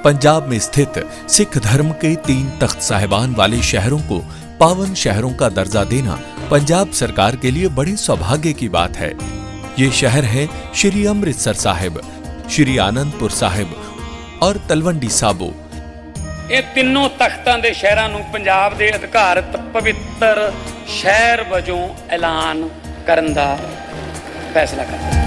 पंजाब में स्थित सिख धर्म के 3 तख्त साहिबान वाले शहरों को पावन शहरों का दर्जा देना पंजाब सरकार के लिए बड़े सौभाग्य की बात है। ये शहर है श्री अमृतसर साहिब, श्री आनंदपुर साहिब और तलवंडी साबो। ਇਹ ਤਿੰਨੋਂ ਤਖਤਾਂ ਦੇ ਸ਼ਹਿਰਾਂ ਨੂੰ ਪੰਜਾਬ ਦੇ ਅਧਿਕਾਰਤ ਪਵਿੱਤਰ ਸ਼ਹਿਰ ਵਜੋਂ ਐਲਾਨ ਕਰਨ ਦਾ ਫੈਸਲਾ ਕੀਤਾ।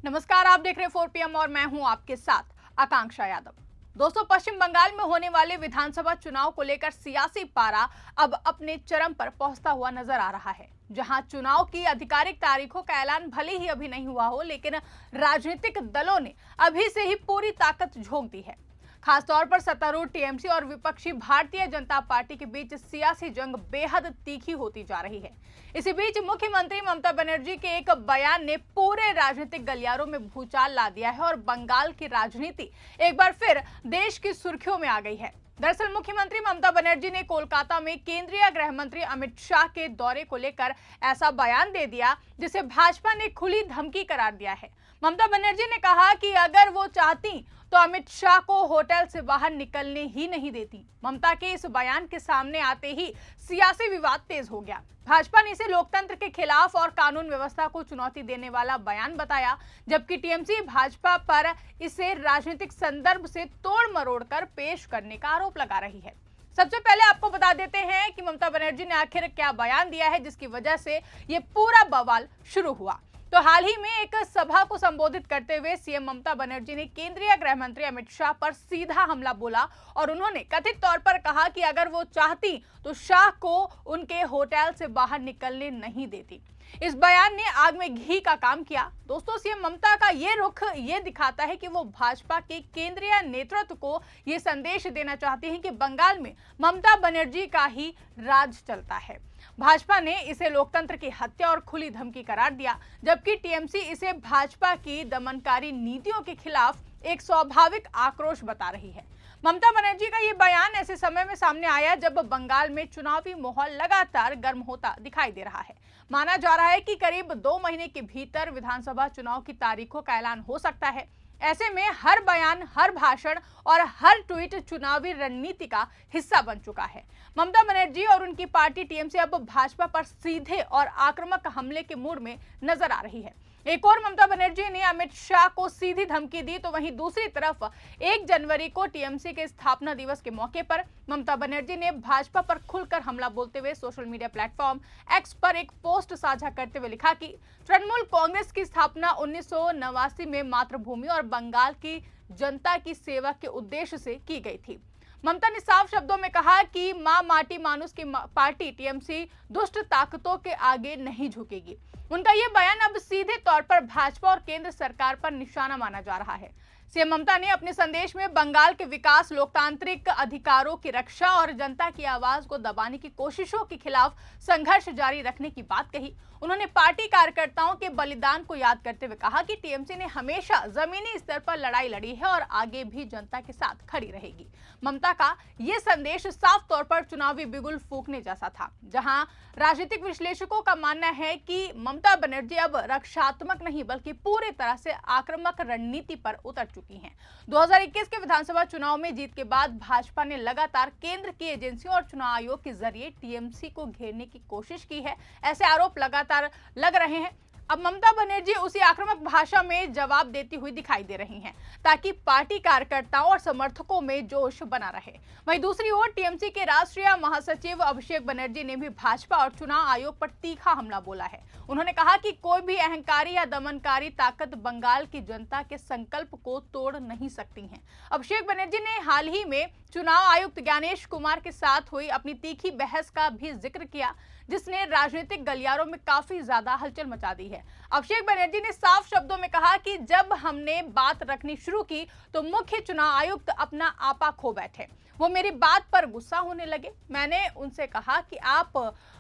नमस्कार, आप देख रहे हैं 4 PM और मैं हूं आपके साथ आकांक्षा यादव। दोस्तों, पश्चिम बंगाल में होने वाले विधानसभा चुनाव को लेकर सियासी पारा अब अपने चरम पर पहुंचता हुआ नजर आ रहा है। जहां चुनाव की आधिकारिक तारीखों का ऐलान भले ही अभी नहीं हुआ हो, लेकिन राजनीतिक दलों ने अभी से ही पूरी ताकत झोंक दी है। खासतौर पर सत्तारूढ़ टीएमसी और विपक्षी भारतीय जनता पार्टी के बीच सियासी जंग बेहद तीखी होती जा रही है। इसी बीच मुख्यमंत्री ममता बनर्जी के एक बयान ने पूरे राजनीतिक गलियारों में भूचाल ला दिया है और बंगाल की राजनीति एक बार फिर देश की सुर्खियों में आ गई है। दरअसल मुख्यमंत्री ममता बनर्जी ने कोलकाता में केंद्रीय गृह मंत्री अमित शाह के दौरे को लेकर ऐसा बयान दे दिया जिसे भाजपा ने खुली धमकी करार दिया है। ममता बनर्जी ने कहा कि अगर वो चाहती तो अमित शाह को होटल से बाहर निकलने ही नहीं देती। ममता के इस बयान के सामने आते ही सियासी विवाद तेज हो गया। भाजपा ने इसे लोकतंत्र के खिलाफ और कानून व्यवस्था को चुनौती देने वाला बयान बताया, जबकि टीएमसी भाजपा पर इसे राजनीतिक संदर्भ से तोड़ मरोड़ कर पेश करने का आरोप लगा रही है। सबसे पहले आपको बता देते हैं कि ममता बनर्जी ने आखिर क्या बयान दिया है जिसकी वजह से ये पूरा बवाल शुरू हुआ। तो हाल ही में एक सभा को संबोधित करते हुए सीएम ममता बनर्जी ने केंद्रीय गृह मंत्री अमित शाह पर सीधा हमला बोला और उन्होंने कथित तौर पर कहा कि अगर वो चाहती तो शाह को उनके होटल से बाहर निकलने नहीं देती। इस बयान ने आग में घी का काम किया। दोस्तों, सीएम ममता का ये रुख ये दिखाता है कि वो भाजपा के केंद्रीय नेतृत्व को ये संदेश देना चाहती हैं कि बंगाल में ममता बनर्जी का ही राज चलता है। भाजपा ने इसे लोकतंत्र की हत्या और खुली धमकी करार दिया, जबकि टीएमसी इसे भाजपा की दमनकारी नीतियों के खिलाफ एक स्वाभाविक आक्रोश बता रही है। ममता बनर्जी का ये बयान ऐसे समय में सामने आया जब बंगाल में चुनावी माहौल लगातार गर्म होता दिखाई दे रहा है। माना जा रहा है कि करीब 2 महीने के भीतर विधानसभा चुनाव की तारीखों का ऐलान हो सकता है। ऐसे में हर बयान, हर भाषण और हर ट्वीट चुनावी रणनीति का हिस्सा बन चुका है। ममता बनर्जी और उनकी पार्टी टीएमसी अब भाजपा पर सीधे और आक्रामक हमले के मूड में नजर आ रही है। एक और ममता बनर्जी ने अमित शाह को सीधी धमकी दी, तो वहीं दूसरी तरफ 1 जनवरी को टीएमसी के स्थापना दिवस के मौके पर ममता बनर्जी ने भाजपा पर खुलकर हमला बोलते हुए सोशल मीडिया प्लेटफॉर्म एक्स पर एक पोस्ट साझा करते हुए लिखा कि तृणमूल कांग्रेस की स्थापना 1989 में मातृभूमि और बंगाल की जनता की सेवा के उद्देश्य से की गई थी। ममता ने साफ शब्दों में कहा कि मां माटी मानुस की पार्टी टीएमसी दुष्ट ताकतों के आगे नहीं झुकेगी। उनका यह बयान अब सीधे तौर पर भाजपा और केंद्र सरकार पर निशाना माना जा रहा है। सीएम ममता ने अपने संदेश में बंगाल के विकास, लोकतांत्रिक अधिकारों की रक्षा और जनता की आवाज को दबाने की कोशिशों के खिलाफ संघर्ष जारी रखने की बात कही। उन्होंने पार्टी कार्यकर्ताओं के बलिदान को याद करते हुए कहा कि टीएमसी ने हमेशा जमीनी स्तर पर लड़ाई लड़ी है और आगे भी जनता के साथ खड़ी रहेगी। ममता का यह संदेश साफ तौर पर चुनावी बिगुल फूंकने जैसा था, जहां राजनीतिक विश्लेषकों का मानना है कि ममता बनर्जी अब रक्षात्मक नहीं बल्कि पूरी तरह से आक्रामक रणनीति पर उतर चुकी हैं। 2021 के विधानसभा चुनाव में जीत के बाद भाजपा ने लगातार केंद्र की एजेंसियों और चुनाव आयोग के जरिए टीएमसी को घेरने की कोशिश की है। ऐसे आरोप लगातार लग रहे हैं। अब ममता बनर्जी उसी आक्रामक भाषा में जवाब देती हुई दिखाई दे रही हैं, ताकि पार्टी कार्यकर्ताओं और समर्थकों में जोश बना रहे। वहीं दूसरी ओर टीएमसी के राष्ट्रीय महासचिव अभिषेक बनर्जी ने भी भाजपा और चुनाव आयोग पर तीखा हमला बोला है। उन्होंने कहा कि कोई भी अहंकारी या दमनकारी ताकत बंगाल की जनता के संकल्प को तोड़ नहीं सकती है। अभिषेक बनर्जी ने हाल ही में चुनाव आयुक्त ज्ञानेश कुमार के साथ हुई अपनी तीखी बहस का भी जिक्र किया, जिसने राजनीतिक गलियारों में काफी ज्यादा हलचल मचा दी है। अभिषेक बनर्जी ने साफ शब्दों में कहा कि जब हमने बात रखनी शुरू की तो मुख्य चुनाव आयुक्त अपना आपा खो बैठे। वो मेरी बात पर गुस्सा होने लगे। मैंने उनसे कहा कि आप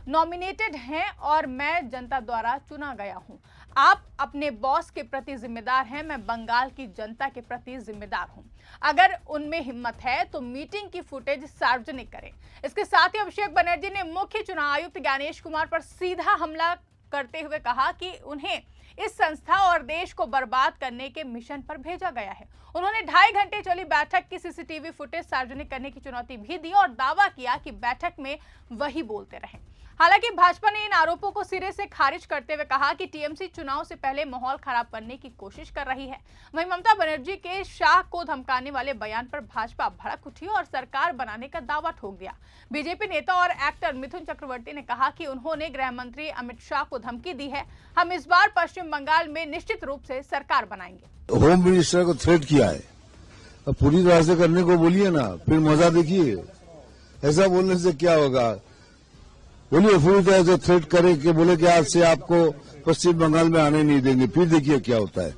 नॉमिनेटेड हैं और मैं जनता द्वारा चुना गया हूं। आप अपने बॉस के प्रति जिम्मेदार हैं, मैं बंगाल की जनता के प्रति जिम्मेदार हूं। अगर उनमें हिम्मत है तो मीटिंग की फुटेज सार्वजनिक करें। इसके साथ ही अभिषेक बनर्जी ने मुख्य चुनाव आयुक्त ज्ञानेश कुमार पर सीधा हमला करते हुए कहा कि उन्हें इस संस्था और देश को बर्बाद करने के मिशन पर भेजा गया है। उन्होंने 2.5 घंटे चली बैठक की सीसीटीवी फुटेज सार्वजनिक करने की चुनौती भी दी और दावा किया कि बैठक में वही बोलते रहे। हालांकि भाजपा ने इन आरोपों को सिरे से खारिज करते हुए कहा कि टीएमसी चुनाव से पहले माहौल खराब करने की कोशिश कर रही है। वहीं ममता बनर्जी के शाह को धमकाने वाले बयान पर भाजपा भड़क उठी और सरकार बनाने का दावा ठोक दिया। बीजेपी नेता और एक्टर मिथुन चक्रवर्ती ने कहा कि उन्होंने गृह मंत्री अमित शाह को धमकी दी है। हम इस बार पश्चिम बंगाल में निश्चित रूप से सरकार बनाएंगे। होम मिनिस्टर को थ्रेट किया है, अब पूरी तरह से करने को बोलिए ना, फिर मजा देखिए। ऐसा बोलने से क्या होगा? बोलिए पूरी तरह से थ्रेट करे कि बोले कि आज से आपको पश्चिम बंगाल में आने नहीं देंगे, फिर देखिए क्या होता है।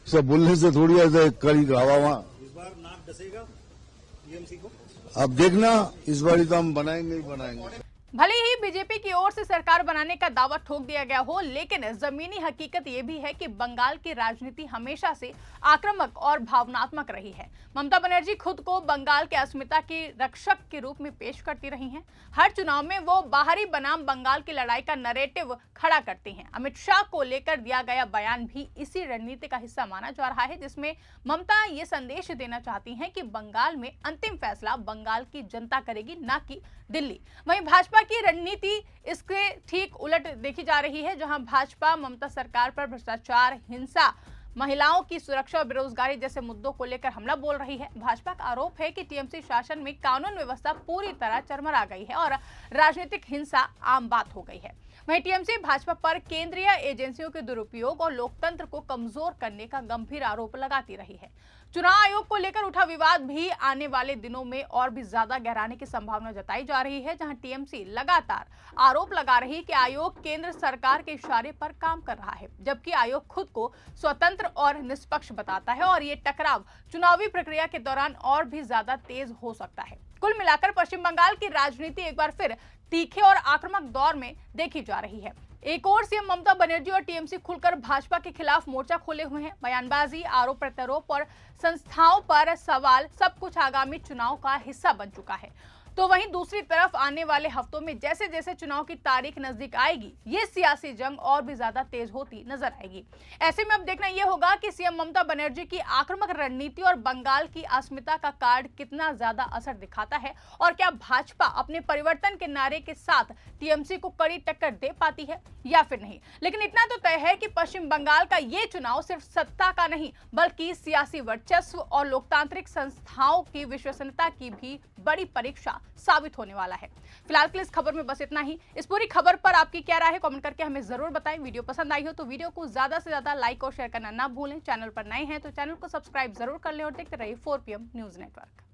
सब बोलने से थोड़ी ऐसा कड़ी हवा वहां। इस बार नाक डसेगा टीएमसी को। अब देखना, इस बार तो हम बनाएंगे ही बनाएंगे। भले ही बीजेपी की ओर से सरकार बनाने का दावा ठोक दिया गया हो, लेकिन जमीनी हकीकत ये भी है कि बंगाल की राजनीति हमेशा से आक्रामक और भावनात्मक रही है। ममता बनर्जी खुद को बंगाल के अस्मिता की रक्षक के रूप में पेश करती रही हैं। हर चुनाव में वो बाहरी बनाम बंगाल की लड़ाई का नैरेटिव खड़ा करती हैं। अमित शाह को लेकर दिया गया बयान भी इसी रणनीति का हिस्सा माना जा रहा है, जिसमें ममता ये संदेश देना चाहती हैं कि बंगाल में अंतिम फैसला बंगाल की जनता करेगी, न कि दिल्ली। वहीं भाजपा की रणनीति इसके ठीक उलट देखी जा रही है, जहां भाजपा ममता सरकार पर भ्रष्टाचार, हिंसा, महिलाओं की सुरक्षा और बेरोजगारी जैसे मुद्दों को लेकर हमला बोल रही है। भाजपा का आरोप है कि टीएमसी शासन में कानून व्यवस्था पूरी तरह चरमरा गई है और राजनीतिक हिंसा आम बात हो गई है। वहीं टीएमसी भाजपा पर केंद्रीय एजेंसियों के दुरुपयोग और लोकतंत्र को कमजोर करने का गंभीर आरोप लगाती रही है। चुनाव आयोग को लेकर उठा विवाद भी आने वाले दिनों में और भी ज्यादा गहराने की संभावना जताई जा रही है, जहां टीएमसी लगातार आरोप लगा रही है कि आयोग केंद्र सरकार के इशारे पर काम कर रहा है, जबकि आयोग खुद को स्वतंत्र और निष्पक्ष बताता है और ये टकराव चुनावी प्रक्रिया के दौरान और भी ज्यादा तेज हो सकता है। कुल मिलाकर पश्चिम बंगाल की राजनीति एक बार फिर तीखे और आक्रामक दौर में देखी जा रही है। एक और सीएम ममता बनर्जी और टीएमसी खुलकर भाजपा के खिलाफ मोर्चा खोले हुए हैं। बयानबाजी, आरोप प्रत्यारोप और संस्थाओं पर सवाल, सब कुछ आगामी चुनाव का हिस्सा बन चुका है। तो वहीं दूसरी तरफ आने वाले हफ्तों में जैसे जैसे चुनाव की तारीख नजदीक आएगी, ये सियासी जंग और भी ज्यादा तेज होती नजर आएगी। ऐसे में अब देखना यह होगा कि सीएम ममता बनर्जी की आक्रामक रणनीति और बंगाल की अस्मिता का कार्ड कितना ज्यादा असर दिखाता है और क्या भाजपा अपने परिवर्तन के नारे के साथ टीएमसी को कड़ी टक्कर दे पाती है या फिर नहीं। लेकिन इतना तो तय है कि पश्चिम बंगाल का ये चुनाव सिर्फ सत्ता का नहीं, बल्कि सियासी वर्चस्व और लोकतांत्रिक संस्थाओं की विश्वसनीयता की भी बड़ी परीक्षा साबित होने वाला है। फिलहाल के लिए इस खबर में बस इतना ही। इस पूरी खबर पर आपकी क्या राय है, कमेंट करके हमें जरूर बताएं। वीडियो पसंद आई हो तो वीडियो को ज्यादा से ज्यादा लाइक और शेयर करना ना भूलें। चैनल पर नए हैं तो चैनल को सब्सक्राइब जरूर कर लें और देखते रहिए 4 PM न्यूज नेटवर्क।